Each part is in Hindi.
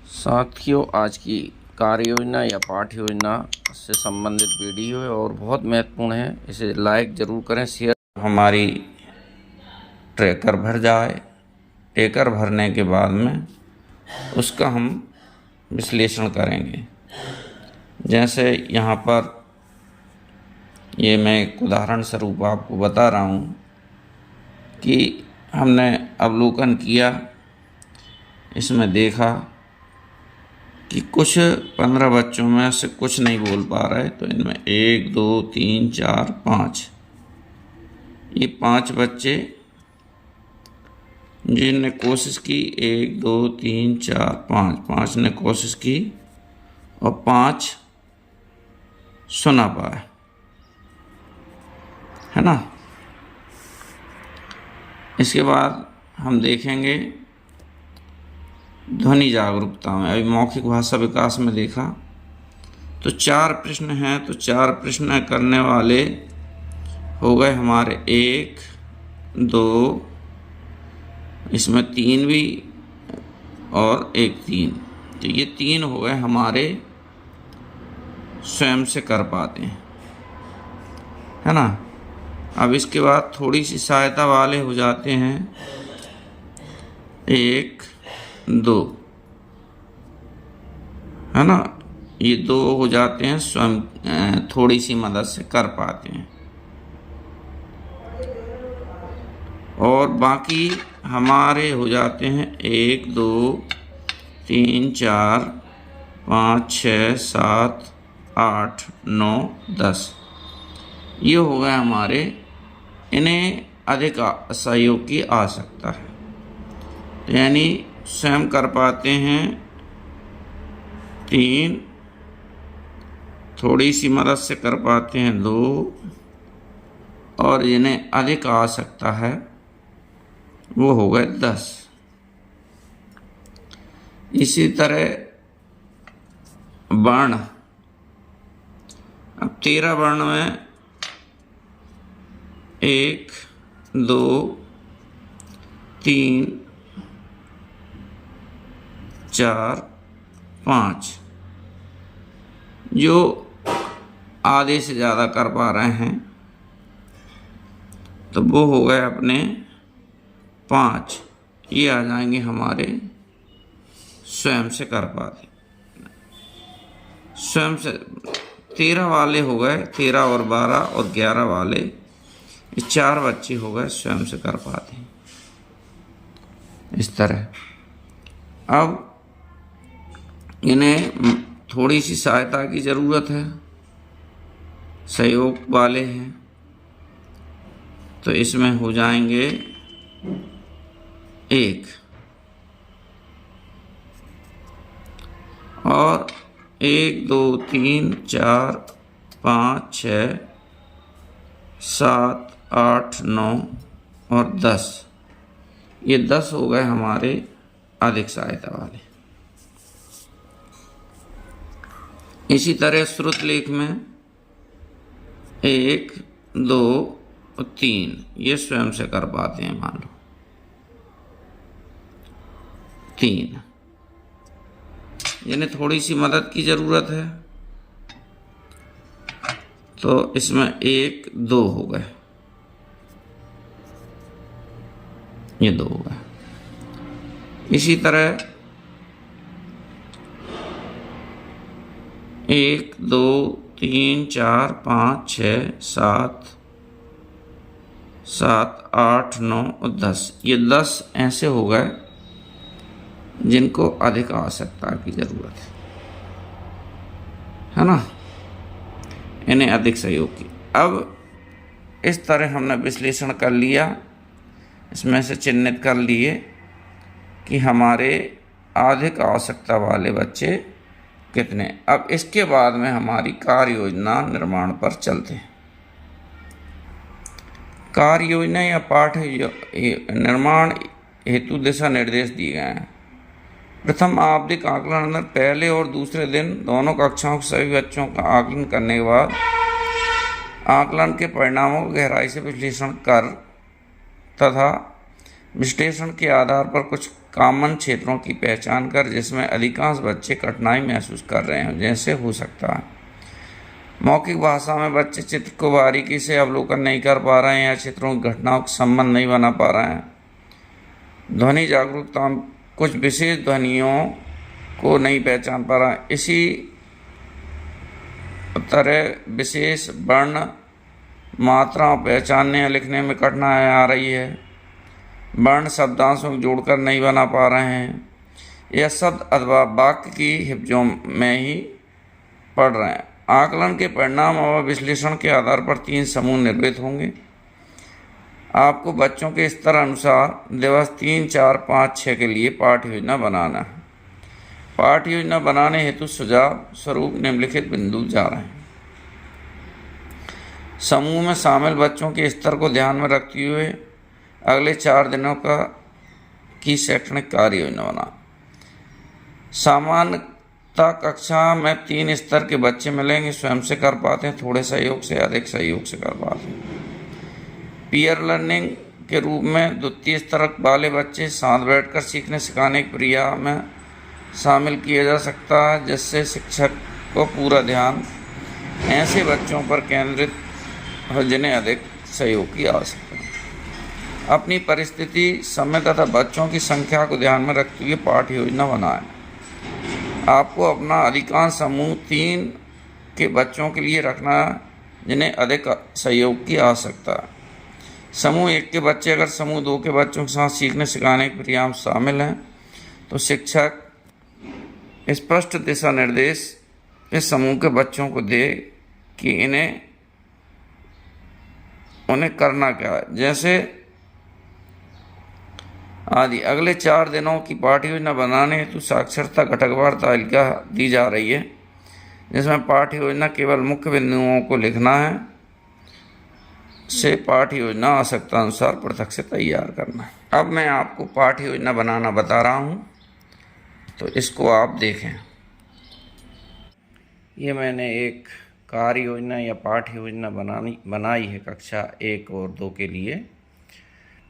साथियों, आज की कार्य योजना या पाठ योजना से संबंधित वीडियो है और बहुत महत्वपूर्ण है। इसे लाइक ज़रूर करें, शेयर। हमारी ट्रैकर भर जाए। ट्रैकर भरने के बाद में उसका हम विश्लेषण करेंगे। जैसे यहाँ पर ये मैं एक उदाहरण स्वरूप आपको बता रहा हूँ कि हमने अवलोकन किया, इसमें देखा कि कुछ 15 बच्चों में से कुछ नहीं बोल पा रहे। तो इनमें 1 2 3 4 5 ये 5 बच्चे जिनने कोशिश की, 1 2 3 4 5 ने कोशिश की और 5 सुना पाए, है ना। इसके बाद हम देखेंगे ध्वनि जागरूकता में। अभी मौखिक भाषा विकास में देखा तो 4 प्रश्न हैं। तो 4 प्रश्न करने वाले हो गए हमारे 1 2, इसमें 3 भी और 1 3। तो ये 3 हो गए हमारे स्वयं से कर पाते हैं, है ना। अब इसके बाद थोड़ी सी सहायता वाले हो जाते हैं 1 2, है ना। ये 2 हो जाते हैं स्वयं थोड़ी सी मदद से कर पाते हैं। और बाकी हमारे हो जाते हैं 1 2 3 4 5 6 7 8 9 10। ये हो गए हमारे। इन्हें अधिक सहयोग की आवश्यकता है, तो यानी स्वयं कर पाते हैं 3, थोड़ी सी मदद से कर पाते हैं 2, और जिन्हें अधिक आवश्यकता है वो हो गए 10। इसी तरह वर्ण, अब 13 वर्ण में 1 2 3 4 5 जो आधे से ज़्यादा कर पा रहे हैं, तो वो हो गए अपने 5। ये आ जाएंगे हमारे स्वयं से कर पाते। स्वयं से 13 वाले हो गए, 13 और 12 और 11 वाले, ये 4 बच्चे हो गए स्वयं से कर पाते। इस तरह अब इन्हें थोड़ी सी सहायता की ज़रूरत है, सहयोग वाले हैं। तो इसमें हो जाएंगे 1 और 1 2 3 4 5 6 7 8 9 और 10। ये 10 हो गए हमारे अधिक सहायता वाले। इसी तरह श्रुत लेख में 1 2 और 3 ये स्वयं से कर पाते हैं। मान लो 3, जिन्हें थोड़ी सी मदद की ज़रूरत है, तो इसमें 1 2 हो गए, ये 2 हो गए। इसी तरह 1 2 3 4 5 6 7 7 8 9 और 10। ये 10 ऐसे हो गए जिनको अधिक आवश्यकता की ज़रूरत है ना। इन्हें अधिक सहयोग की। अब इस तरह हमने विश्लेषण कर लिया, इसमें से चिन्हित कर लिए कि हमारे अधिक आवश्यकता वाले बच्चे कितने। अब इसके बाद में हमारी कार्य योजना निर्माण पर चलते हैं। कार्य योजना या पाठ निर्माण हेतु दिशा निर्देश दिए गए हैं। प्रथम आवधिक आकलन अंदर पहले और दूसरे दिन दोनों कक्षाओं के सभी बच्चों का आकलन करने के बाद आकलन के परिणामों को गहराई से विश्लेषण कर तथा विश्लेषण के आधार पर कुछ कॉमन क्षेत्रों की पहचान कर जिसमें अधिकांश बच्चे कठिनाई महसूस कर रहे हैं, जैसे हो सकता है मौखिक भाषा में बच्चे चित्र को बारीकी से अवलोकन नहीं कर पा रहे हैं या चित्रों की घटनाओं का संबंध नहीं बना पा रहे हैं। ध्वनि जागरूकता कुछ विशेष ध्वनियों को नहीं पहचान पा रहा है। इसी तरह विशेष वर्ण मात्राओं पहचानने या लिखने में कठिनाई आ रही है। वर्ण शब्दांशों को जोड़कर नहीं बना पा रहे हैं या शब्द अथवा वाक्य की हिब्जों में ही पढ़ रहे हैं। आकलन के परिणाम और विश्लेषण के आधार पर 3 समूह निर्मित होंगे। आपको बच्चों के स्तर अनुसार दिवस 3, 4, 5, 6 के लिए पाठ्य योजना बनाना है। पाठ्य योजना बनाने हेतु सुझाव स्वरूप निम्नलिखित बिंदु जा रहे हैं। समूह में शामिल बच्चों के स्तर को ध्यान में रखते हुए अगले 4 दिनों की शैक्षणिक कार्य योजना बना। सामान्यतः कक्षा में 3 स्तर के बच्चे मिलेंगे। स्वयं से कर पाते हैं, थोड़े सहयोग से, अधिक सहयोग से कर पाते हैं। पीयर लर्निंग के रूप में द्वितीय स्तर वाले बच्चे साथ बैठकर सीखने सिखाने की प्रक्रिया में शामिल किया जा सकता है, जिससे शिक्षक को पूरा ध्यान ऐसे बच्चों पर केंद्रित हो जिन्हें अधिक सहयोग की आवश्यकता है। अपनी परिस्थिति, समय तथा बच्चों की संख्या को ध्यान में रखते हुए पाठ्य योजना बनाएं। आपको अपना अधिकांश समूह 3 के बच्चों के लिए रखना है जिन्हें अधिक सहयोग की आवश्यकता है। समूह 1 के बच्चे अगर समूह 2 के बच्चों के साथ सीखने सिखाने की प्रक्रिया में शामिल हैं तो शिक्षक स्पष्ट दिशा निर्देश इस समूह के बच्चों को दे कि उन्हें करना क्या है, जैसे आदि। अगले 4 दिनों की पाठ्य योजना बनाने हेतु साक्षरता घटकवार तालिका दी जा रही है, जिसमें पाठ्य योजना केवल मुख्य बिंदुओं को लिखना है से पाठ्य योजना आवश्यकता अनुसार पृथक से तैयार करना है। अब मैं आपको पाठ्य योजना बनाना बता रहा हूँ, तो इसको आप देखें। ये मैंने एक कार्य योजना या पाठ्य योजना बनाई है कक्षा 1 और 2 के लिए।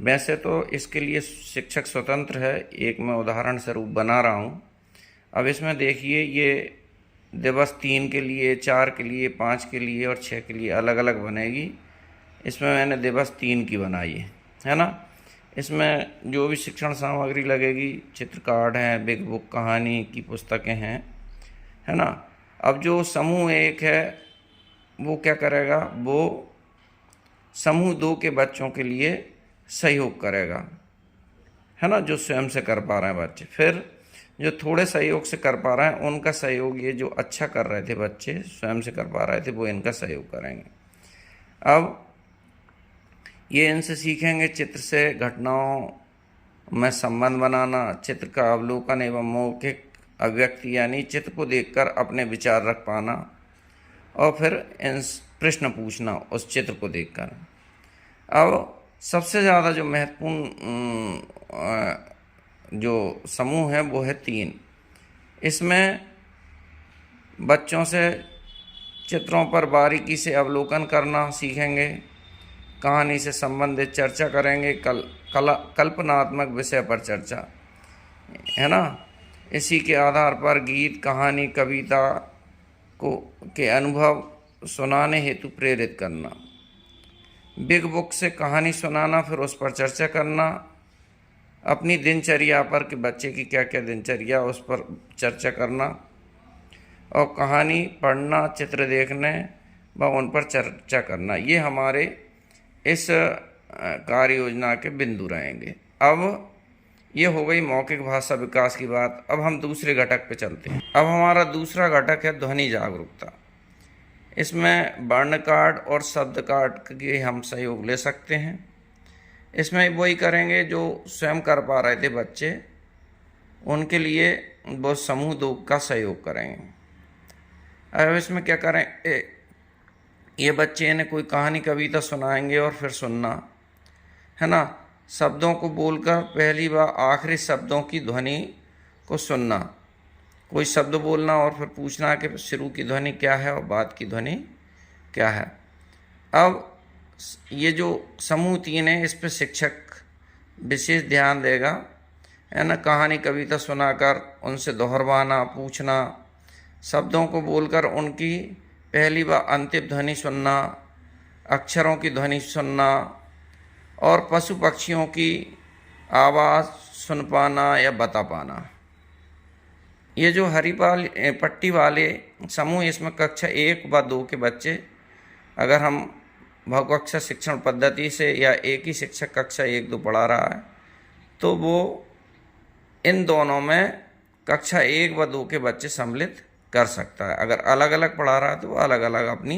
वैसे तो इसके लिए शिक्षक स्वतंत्र है, एक मैं उदाहरण स्वरूप बना रहा हूँ। अब इसमें देखिए, ये दिवस 3 के लिए, 4 के लिए, 5 के लिए और 6 के लिए अलग अलग बनेगी। इसमें मैंने दिवस 3 की बनाई है ना। इसमें जो भी शिक्षण सामग्री लगेगी, चित्र कार्ड हैं, बिग बुक, कहानी की पुस्तकें हैं, है ना। अब जो समूह 1 है वो क्या करेगा, वो समूह 2 के बच्चों के लिए सहयोग करेगा, है ना, जो स्वयं से कर पा रहे हैं बच्चे। फिर जो थोड़े सहयोग से कर पा रहे हैं उनका सहयोग, ये जो अच्छा कर रहे थे बच्चे, स्वयं से कर पा रहे थे, वो इनका सहयोग करेंगे। अब ये इनसे सीखेंगे चित्र से घटनाओं में संबंध बनाना, चित्र का अवलोकन एवं मौखिक अभिव्यक्ति यानी चित्र को देखकर अपने विचार रख पाना, और फिर इन प्रश्न पूछना उस चित्र को देखकर। अब सबसे ज़्यादा जो महत्वपूर्ण जो समूह है वो है 3। इसमें बच्चों से चित्रों पर बारीकी से अवलोकन करना सीखेंगे, कहानी से संबंधित चर्चा करेंगे, कल्पनात्मक विषय पर चर्चा, है ना। इसी के आधार पर गीत, कहानी, कविता के अनुभव सुनाने हेतु प्रेरित करना। बिग बुक से कहानी सुनाना, फिर उस पर चर्चा करना। अपनी दिनचर्या पर कि बच्चे की क्या क्या दिनचर्या, उस पर चर्चा करना। और कहानी पढ़ना, चित्र देखने व उन पर चर्चा करना। ये हमारे इस कार्य योजना के बिंदु रहेंगे। अब ये हो गई मौखिक भाषा विकास की बात। अब हम दूसरे घटक पे चलते हैं। अब हमारा दूसरा घटक है ध्वनि जागरूकता। इसमें वर्ण कार्ड और शब्द कार्ड के हम सहयोग ले सकते हैं। इसमें वही करेंगे जो स्वयं कर पा रहे थे बच्चे, उनके लिए वो समूह 2 का सहयोग करेंगे। अब इसमें क्या करें, ये बच्चे इन्हें कोई कहानी, कविता सुनाएंगे और फिर सुनना, है ना। शब्दों को बोलकर पहली व आखिरी शब्दों की ध्वनि को सुनना। कोई शब्द बोलना और फिर पूछना कि शुरू की ध्वनि क्या है और बाद की ध्वनि क्या है। अब ये जो समूह 3 है, इस पर शिक्षक विशेष ध्यान देगा है ना, कहानी कविता सुनाकर उनसे दोहरवाना, पूछना, शब्दों को बोलकर उनकी पहली व अंतिम ध्वनि सुनना, अक्षरों की ध्वनि सुनना और पशु पक्षियों की आवाज़ सुन पाना या बता पाना। ये जो हरी पट्टी वाले समूह, इसमें कक्षा 1 व 2 के बच्चे, अगर हम बहुकक्षा शिक्षण पद्धति से या एक ही शिक्षक कक्षा 1-2 पढ़ा रहा है तो वो इन दोनों में कक्षा 1 व 2 के बच्चे सम्मिलित कर सकता है। अगर अलग अलग पढ़ा रहा है तो वो अलग अलग अपनी